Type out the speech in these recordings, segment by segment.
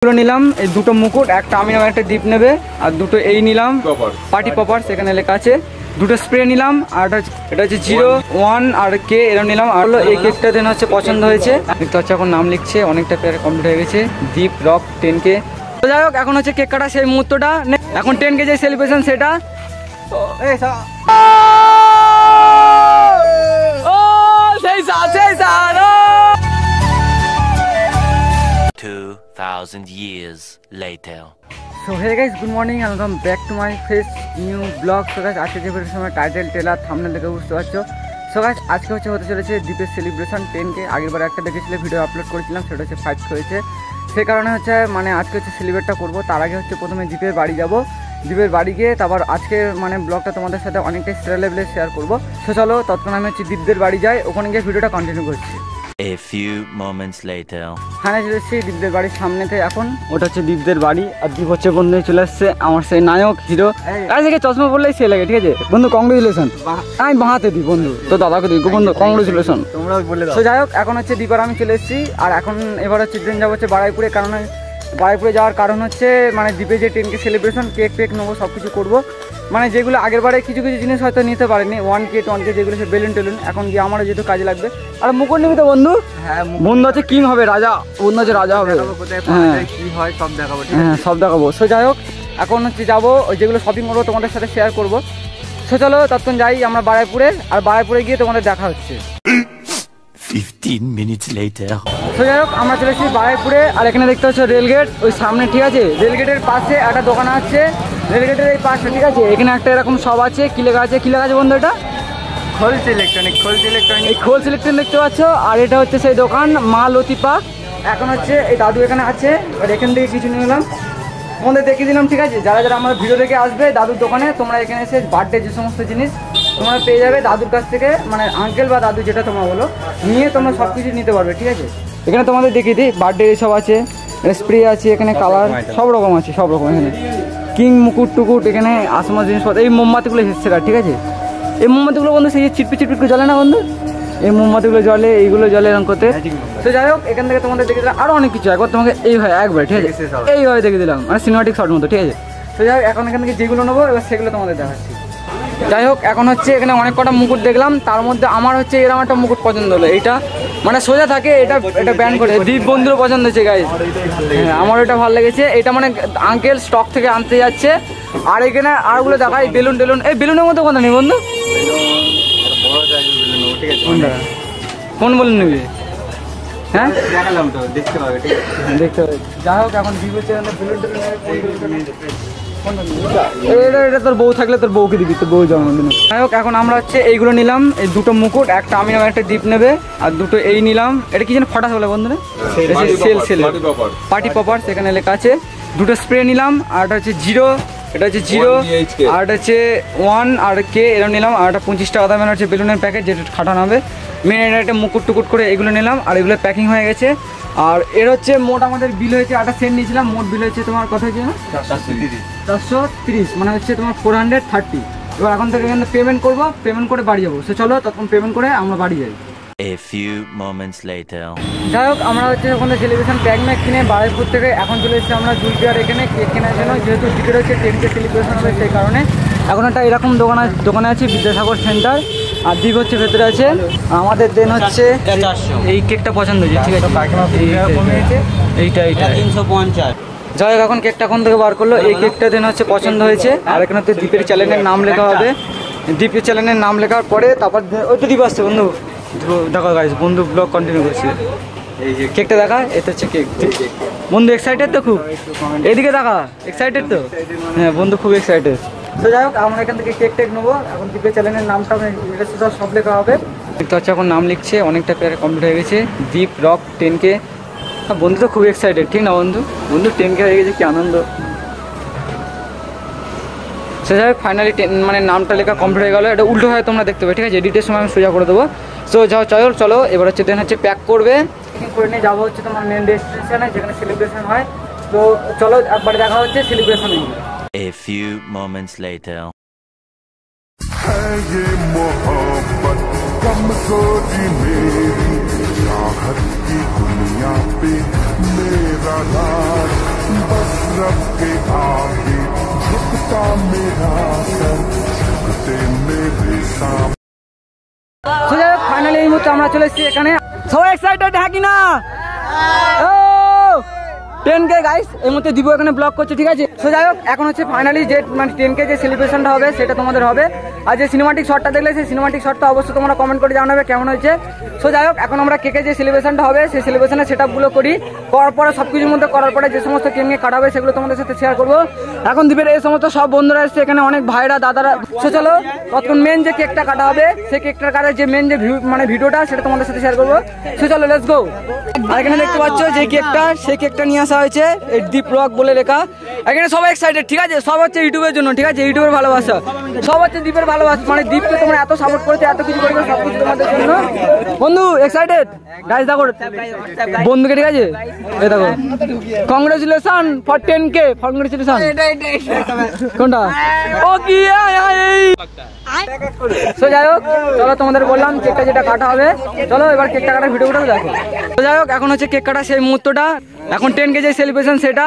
এগুলো নিলাম, এই দুটো মুকুট, একটা আমি নাম একটা দীপ নেবে, আর দুটো এই নিলাম পার্টি পপার, সেখানে লেখা আছে। দুটো স্প্রে নিলাম, আর এটা হচ্ছে 01 আর কে এরকম নিলাম। আর হলো এই কেকটা দেন হচ্ছে পছন্দ হয়েছে, দেখতে হচ্ছে এখন নাম লিখছে, অনেকটা প্লেয়ার কমপ্লিট হয়ে গেছে। দীপ রক 10K। তো যাই হোক, এখন হচ্ছে কেক কাটা সেই মুহূর্তটা, এখন 10K যে সেলিব্রেশন সেটা। 2000 years later. So hey guys, good morning and welcome back to my fresh new vlog. So guys, আজকে যে ভিডিওর সময় টাইটেল ট্রেলার থাম্বনেল দেখে বুঝতে পারছো। সো গাইস, আজকে হতে চলেছে দীপের সেলিব্রেশন 10K। আগেরবার একটা দেখেছিলে ভিডিও আপলোড করেছিলাম, সেটা হচ্ছে 5K হয়েছে। সেই কারণে হচ্ছে মানে আজকে হচ্ছে সেলিব্রেটটা করবো। তার আগে হচ্ছে প্রথমে দীপের বাড়ি যাব, দীপের বাড়ি গিয়ে তারপর আজকে মানে ব্লগটা তোমাদের সাথে অনেকটাই সেরা লেভেলে শেয়ার করবো। সো চলো, তৎক্ষণ আমি হচ্ছে দীপদের বাড়ি যাই, ওখানে গিয়ে ভিডিওটা কন্টিনিউ করছি। A few moments later. হ্যাঁ, চলে এসেছি দীপদের বাড়ির সামনেতে। এখন ওটা হচ্ছে দীপদের বাড়ি, আর দীপ হচ্ছে বন্ধু চলে আসছে, আমার সেই নায়ক হিরো। আজকে চশমা পড়লেই সে লাগে, ঠিক আছে বন্ধু? কংগ্রেচুলেশন। আমি বাহাতে দিই বন্ধু, তো দাদাকে দিই বন্ধু, কংগ্রেচুলেশন। তোমরা বলে দাও। তো যাই হোক, এখন হচ্ছে দীপ আর আমি চলে এসেছি, আর এখন এবার হচ্ছে ট্রেন যাবো হচ্ছে বারাইপুরে। কারণ বারাইপুরে যাওয়ার কারণ হচ্ছে মানে দীপে যে 10K সেলিব্রেশন, কেক ফেক নেবো, সব কিছু করবো। মানে যেগুলো আগের বারে কিছু কিছু জিনিস হয়তো নিতে পারিনি, 1K 2K যেগুলো সে বেলুন টেলুন, এখন গিয়ে আমারও যেহেতু কাজে লাগবে। আর মুকুট নিবি তো বন্ধু? হ্যাঁ, বন্ধু আছে কিং হবে, রাজা, বন্ধু আছে রাজা হবে। হ্যাঁ, কি হয় সব দেখাবো। হ্যাঁ, সব দেখাবো। সো যাই হোক, এখন হচ্ছে যাবো, ওই যেগুলো শপিং করবো তোমাদের সাথে শেয়ার করবো। সো চলো, তখন যাই আমরা বারাইপুরে, আর বারাইপুরে গিয়ে তোমাদের দেখা হচ্ছে 15 minutes later. তো যাই হোক, আমরা চলে এসেছি বারাইপুরে, আর এখানে দেখতে হচ্ছে রেলগেট ওই সামনে, ঠিক আছে? রেলগেটের পাশে একটা দোকান আছে, রেলগেটের এই পাশে, ঠিক আছে? এখানে একটা এরকম সব আছে, কি লেখা আছে, কি লেখা আছে বন্ধু? এটা খোলস ইলেকট্রনিক, এই খোলস ইলেকট্রনিক দেখতে পাচ্ছ। আর এটা হচ্ছে সেই দোকান মা লতিপা। এখন হচ্ছে এই দাদু এখানে আছে, আর এখান থেকে কিছু নিয়ে এলাম, তোমাদের দেখিয়ে দিলাম, ঠিক আছে? যারা যারা আমার ভিডিও দেখে আসবে দাদুর দোকানে, তোমরা এখানে এসে বার্থডে যে সমস্ত জিনিস তোমরা পেয়ে যাবে দাদুর কাছ থেকে, মানে আঙ্কেল বা দাদু যেটা তোমরা বলো, নিয়ে তোমরা সব কিছু নিতে পারবে, ঠিক আছে? এখানে তোমাদের দেখিয়ে দিই, বার্থডে সব আছে, স্প্রে আছে, এখানে কালার সব রকম আছে, সব রকম। এখানে কিং মুকুট টুকুট, এখানে আসমা জিনিসপত্র, এই মোমবাতিগুলো এসেছে, ঠিক আছে? এই মোমবাতিগুলো বন্ধু সেই চিটপি চিটপি করে জ্বলে না বন্ধু, এই মোমবাতিগুলো জ্বলে, এইগুলো জ্বলে এরকম করতে। তো যাই হোক, এখান থেকে তোমাদের দেখে দিলাম আরও অনেক কিছু, একবার তোমাকে এইভাবে একবার, ঠিক আছে? এইভাবে দেখে দিলাম, মানে সিনেমাটিক শট মতো, ঠিক আছে? তো যাই হোক, এখন এখান থেকে যেগুলো নেবো এবার সেগুলো তোমাদের দেখাচ্ছি। যাই হোক, এখন হচ্ছে এখানে অনেক কটা মুকুট দেখলাম, তার মধ্যে আমার হচ্ছে এরকম একটা মুকুট পছন্দ হলো, এইটা মানে সোজা থাকে, এটা ব্যান করে দীপ বন্ধুরও পছন্দ হয়েছে গাইজ। হ্যাঁ, আমার এটা ভালো লেগেছে, এটা মানে আঙ্কেল স্টক থেকে আনতে যাচ্ছে। আর এখানে আরগুলো দেখাই, বেলুন টেলুন, এই বেলুনের মধ্যে কথা নেই বন্ধু, কোন বেলুন নিবি? হ্যাঁ, দেখালাম তো, দেখতে পাবে, ঠিক আছে? দেখতে পাবে। যাই হোক, এখন দীপ হচ্ছে বেলুন টেলুন, এটা তোর বউ থাকলে তোর বউকে দিবি, তোর বউ জন্মদিনে। যাই হোক, এখন আমরা হচ্ছে এইগুলো নিলাম, এই দুটো মুকুট, একটা আমি নাম একটা দীপ নেবে, আর দুটো এই নিলাম। এটা কি যেন ফটাস বলে বন্ধুরা, সেল পার্টি পপার, সেখানে লেখা আছে। দুটো স্প্রে নিলাম, আর এটা হচ্ছে 0, এটা হচ্ছে 0, আর এটা হচ্ছে 1 আর কে এরকম নিলাম। আর একটা 25 টাকা দামের হচ্ছে বেলুনের প্যাকেট, যেটা খাটানো হবে। মেন এটা একটা মুকুট টুকুট করে এগুলো নিলাম, আর এগুলো প্যাকিং হয়ে গেছে। আর এর হচ্ছে মোট আমাদের বিল হয়েছে, একটা সেট নিয়েছিলাম, মোট বিল হয়েছে তোমার কত হয়েছে? 430, মানে হচ্ছে তোমার 430। এবার এখন থেকে এখানে পেমেন্ট করবো, পেমেন্ট করে বাড়ি যাবো। সে চলো, তখন পেমেন্ট করে আমরা বাড়ি যাই। A few moments later. যাই হোক, আমরা হচ্ছে ওখানে সেলিব্রেশন প্যাক ম্যাক কিনে বারাইপুর থেকে এখন চলে এসেছি আমরা জুলপিয়ার এখানে কেক কেনার জন্য, যেহেতু টিকিট হচ্ছে 10K সেলিব্রেশন হবে, সেই কারণে এখন একটা এরকম দোকানে আছে, বিদ্যাসাগর সেন্টার। আর দীপ হচ্ছে ভেতরে আছে। আমাদের দেন হচ্ছে এই কেকটা পছন্দ হয়েছে, ঠিক আছে? এইটা 350। যাই হোক, এখন কেকটা কোন থেকে বার করলো, এই কেকটা দেন হচ্ছে পছন্দ হয়েছে। আর এখানে হচ্ছে দীপের চ্যানেলের নাম লেখা হবে, দীপের চ্যানেলের নাম লেখার পরে তারপর ওই তো দীপ আসছে বন্ধু, দেখো গাইস, বন্ধু ব্লগ কন্টিনিউ করছে। এই যে কেকটা দেখা, এটা হচ্ছে কেক। বন্ধু এক্সাইটেড তো খুব, এদিকে দেখা, এক্সাইটেড তো? হ্যাঁ, বন্ধু খুব এক্সাইটেড। তো যাই হোক, আমরা এখান থেকে কেক টেক নেবো। এখন দীপের চ্যানেলের নামটা সব লেখা হবে, দেখতে হচ্ছে এখন নাম লিখছে, অনেকটা প্লেয়ার কমপ্লিট হয়ে গেছে। দীপ রক 10K। বন্ধু তো খুব এক্সাইটেড, ঠিক না বন্ধু? বন্ধু 10K হয়ে গেছে, কি আনন্দ। সে যাই হোক, ফাইনালি মানে নামটা লেখা কমপ্লিট হয়ে গেলো। এটা উল্টো হয় তোমরা দেখতে পাবে, ঠিক আছে? এডিটের সময় আমি সোজা করে দেবো। সো যাও, চলো এবার হচ্ছে দেন হচ্ছে প্যাক করবে, করে নিয়ে যাবো হচ্ছে তোমার মেন ডেস্টিনেশনে, যেখানে সেলিব্রেশন হয়। তো চলো, একবার দেখা হচ্ছে সেলিব্রেশনে। A few moments later. है ये मोहब्बत कमजोरी मेरी, चाहत की दुनिया पे मेरा राज झुकते मेरे सामने ফাইনালি এই মুহূর্তে আমরা চলে এসেছি এখানে, সবাই এক্সাইটেড হ্যাঁ কি না? 10K গাইস এই মুহূর্তে দিব এখানে ব্লগ করছে, ঠিক আছে। সো যাই হোক এখন হচ্ছে ফাইনালি যে মানে 10K যে সেলিব্রেশনটা হবে সেটা তোমাদের হবে। আর যে সিনেমাটিক শটটা দেখলে সেই সিনেমাটিক শটটা অবশ্যই তোমরা কমেন্ট করে জানাবে কেমন হয়েছে। সো যাই হোক এখন আমরা কেকে যে সেলিব্রেশনটা হবে সেই সেলিব্রেশনের সেটআপগুলো করি, করার পরে সব কিছুর মধ্যে করার পরে যে সমস্ত কেক নিয়ে কাটাবে সেগুলো তোমাদের সাথে শেয়ার করবো। এখন দ্বীপের এই সমস্ত সব বন্ধুরা এসছে এখানে, অনেক ভাইরা দাদারা। সো চলো তখন মেন যে কেকটা কাটা হবে সেই কেকটার কাটার যে মেন যে মানে ভিডিওটা সেটা তোমাদের সাথে শেয়ার করবো। সো চলো লেটস গো। আর এখানে দেখতে পাচ্ছ যে কেকটা সেই কেকটা নিয়ে আসা হয়েছে, এই দীপ রক বলে লেখা। এখানে সবাই এক্সাইটেড, ঠিক আছে। সব হচ্ছে ইউটিউবের জন্য, ঠিক আছে, ইউটিউবের ভালোবাসা, সব হচ্ছে দীপের ভালোবাসা। মানে দীপকে তোমরা এত সাপোর্ট করেছো, এত কিছু করেছো, সব কিছু তোমাদের জন্য। বন্ধু এক্সাইটেড গাইস, দেখো বন্ধুকে, ঠিক আছে। এই দেখো কংগ্রেচুলেশন ফর 10K, কংগ্রেচুলেশন। কোনটা ও কি? তো যাই হোক চলো তোমাদের বললাম কেকটা যেটা কাটা হবে, চলো এবার কেকটা কাটার ভিডিওটা দেখো। তো যাই হোক এখন হচ্ছে কেক কাটা সেই মুহূর্তটা, এখন 10K যে সেলিব্রেশন সেটা।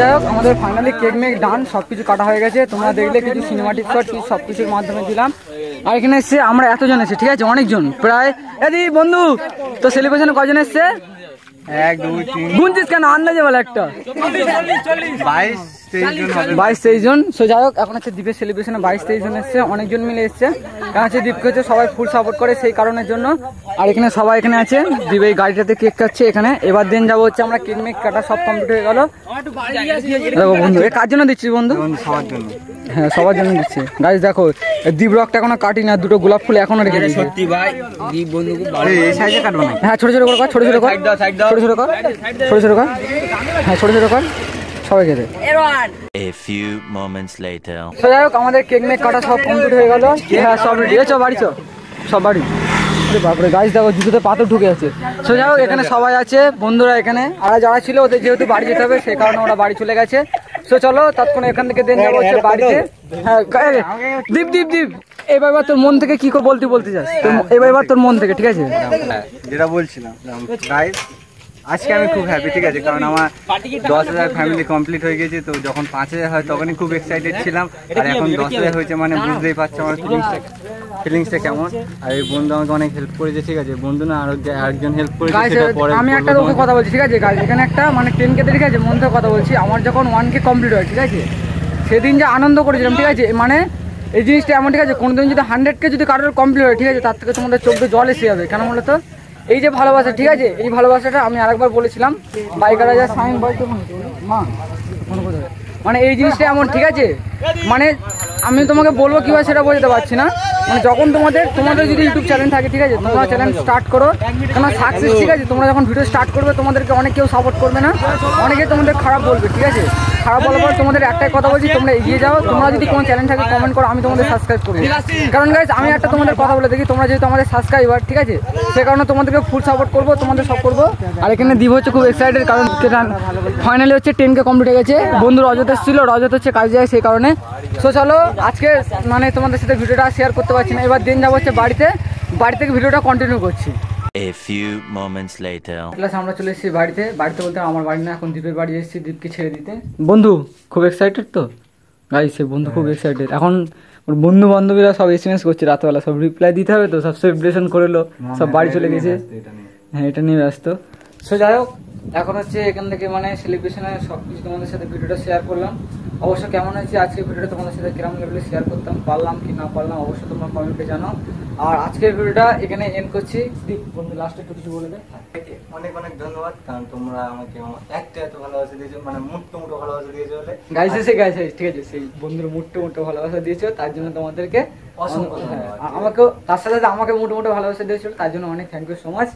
যাই হোক আমাদের ফাইনালি কেক মেক ডান, সবকিছু কাটা হয়ে গেছে। তোমরা দেখলে কিছু সিনেমাটিক শট সব কিছুর মাধ্যমে দিলাম। আর এখানে এসছে আমরা এতজন এসেছি, ঠিক আছে, অনেকজন প্রায়। এদি বন্ধু তো সেলিব্রেশনে কজন এসছে? 1 2 3 গুনছিস কেন? আন্দাজে বলে একটা 22-23 জন। সো যাই হোক এখন হচ্ছে দ্বীপের সেলিব্রেশনে 22-23 জন এসছে, অনেকজন মিলে এসছে। কারণ হচ্ছে দ্বীপকে হচ্ছে সবাই ফুল সাপোর্ট করে সেই কারণের জন্য। আর এখানে সবাই এখানে আছে, দ্বীপ এই গাড়িটাতে কেক কাটছে এখানে। এবার দিন যাবো হচ্ছে আমরা কেক মেক কাটা সব কমপ্লিট হয়ে গেল। দেখো বন্ধু এ কার জন্য দিচ্ছি বন্ধু? সবার জন্য। হ্যাঁ সবার জন্য দিচ্ছি গাইস। দেখো দ্বীপ রকটা এখনো কাটি না, দুটো গোলাপ ফুল এখনো রেখে দিয়েছি। সত্যি ভাই দীপ বন্ধু খুব ভালো। এই সাইজে কাটবো না। হ্যাঁ ছোট ছোট করে কর, ছোট ছোট কর, ছোট ছোট কর, ছোট ছোট কর, হ্যাঁ ছোট ছোট কর, সবাই খেতে। A few moments later. তো যাই হোক আমাদের কেক মেক কাটা সব কমপ্লিট হয়ে গেল। হ্যাঁ সব রেডি। চ বাড়ি চ, সব বাড়ি। বাপরে গাইস দেখো জুতোতে পাথর ঢুকে আছে। তো যাই হোক এখানে সবাই আছে বন্ধুরা এখানে। আর যারা ছিল ওদের যেহেতু বাড়ি যেতে হবে সেই কারণে ওরা বাড়ি চলে গেছে। তো চলো তৎক্ষণে এখান থেকে দেন যাবো হচ্ছে বাড়িতে। হ্যাঁ দীপ দীপ দীপ এবার তোর মন থেকে কি বলতে চাস? এবার তোর মন থেকে, ঠিক আছে। যেটা বলছিলাম গাইস, আজকে আমি খুব হ্যাপি, ঠিক আছে, কারণ আমার 10,000 ফ্যামিলি কমপ্লিট হয়ে গেছে। তো যখন 5,000 হয় তখনই খুব এক্সাইটেড ছিলাম। আর এখন 10,000 হয়েছে মানে বুঝতেই পারছো আমার ফিলিংসটা কেমন। আর এই বন্ধু আমাকে অনেক হেল্প করেছে, ঠিক আছে। বন্ধু না আরেকজন হেল্প করেছে, সেটা পরে আমি একটা তোকে কথা বলছি, ঠিক আছে গাইস। এখানে একটা মানে 10K ঠিক আছে মন থেকে কথা বলছি। আমার যখন 1K কমপ্লিট হয়, ঠিক আছে, সেদিন যে আনন্দ করেছিলাম, ঠিক আছে, মানে এই জিনিসটা এমন, ঠিক আছে, কোনোদিন যদি 100K যদি কারোর কমপ্লিট হয়, ঠিক আছে, তার থেকে তোমাদের চোখে জল এসে যাবে। কেন বলো তো? এই যে ভালোবাসা, ঠিক আছে, এই ভালোবাসাটা আমি আরেকবার বলেছিলাম বাইকারা যা সাইন বলতো মা মানে এই জিনিসটা এমন, ঠিক আছে, মানে আমি তোমাকে বলবো কি হয় সেটা বোঝাতে পারছি না। মানে যখন তোমাদের যদি ইউটিউব চ্যানেল থাকে, ঠিক আছে, তোমরা চ্যানেল স্টার্ট করো, তোমার সাকসেস, ঠিক আছে, তোমরা যখন ভিডিও স্টার্ট করবে তোমাদেরকে অনেক কেউ সাপোর্ট করবে না, অনেকে তোমাদের খারাপ বলবে, ঠিক আছে। খারাপ বলার পর তোমাদের একটাই কথা বলছি, তোমরা এগিয়ে যাও। তোমরা যদি কোনো চ্যানেল থাকে কমেন্ট করো, আমি তোমাদের সাবস্ক্রাইব করবো। কারণ গাইজ আমি একটা তোমাদের কথা বলে দেখি, তোমরা যেহেতু আমাদের সাবস্ক্রাইবার, ঠিক আছে, সে কারণে তোমাদেরকে ফুল সাপোর্ট করবো, তোমাদের সব করবো। আর এখানে দীপ হচ্ছে খুব এক্সাইটেড, কারণ ফাইনালি হচ্ছে 10K কমপ্লিট হয়ে গেছে। বন্ধু রজত এসেছিল, রজত হচ্ছে কাজ যায় সেই কারণে। সো চলো আজকে মানে তোমাদের সাথে ভিডিওটা শেয়ার করতে পারছি না। এবার দিন যাবো হচ্ছে বাড়ি থেকে ভিডিওটা কন্টিনিউ করছি। A few moments later. আমরা চলে এসেছি বাড়িতে বলতে আমার বাড়ি না, এখন দীপের বাড়ি এসেছি দীপকে ছেড়ে দিতে। বন্ধু খুব এক্সাইটেড তো গাইস, বন্ধু খুব এক্সাইটেড। এখন ওর বন্ধু বান্ধবীরা সব SMS করছে রাতবেলা, সব রিপ্লাই দিতে হবে তো, সব সেলিব্রেশন করে লো, সব বাড়ি চলে গেছে। হ্যাঁ এটা নিয়ে ব্যস্ত। সো যাই হোক এখন হচ্ছে এখান থেকে মানে সেলিব্রেশনের সব কিছু তোমাদের সাথে ভিডিওটা শেয়ার করলাম। অবশ্য কেমন হয়েছে আজকের ভিডিওটা তোমাদের সাথে কিরম লেভেলে শেয়ার করতাম পারলাম কি না পারলাম অবশ্যই তোমরা কমেন্টে জানাও। আর আজকের ভিডিওটা এখানে এন্ড করছি। দীপ বন্ধু লাস্টে একটু কিছু বলে দে। অনেক অনেক ধন্যবাদ, কারণ তোমরা আমাকে এত ভালোবাসা দিয়েছো, মানে মুট্টো ভালোবাসা দিয়েছো বলে। গাইস ঠিক আছে, সেই বন্ধুর মুট্টো ভালোবাসা দিয়েছো তার জন্য তোমাদেরকে অসংখ্য ধন্যবাদ। আমাকেও তার সাথে সাথে আমাকে মুট্টো ভালোবাসা দিয়েছিল তার জন্য অনেক থ্যাংক ইউ সো মাচ।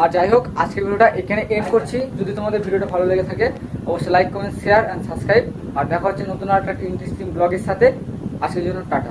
আর যাই হোক আজকের ভিডিওটা এখানে এন্ড করছি। যদি তোমাদের ভিডিওটা ভালো লেগে থাকে অবশ্যই like comment share and subscribe. আর দেখা হচ্ছে নতুন একটা ইন্টারেস্টিং ব্লগের সাথে। আজকের জন্য টাটা।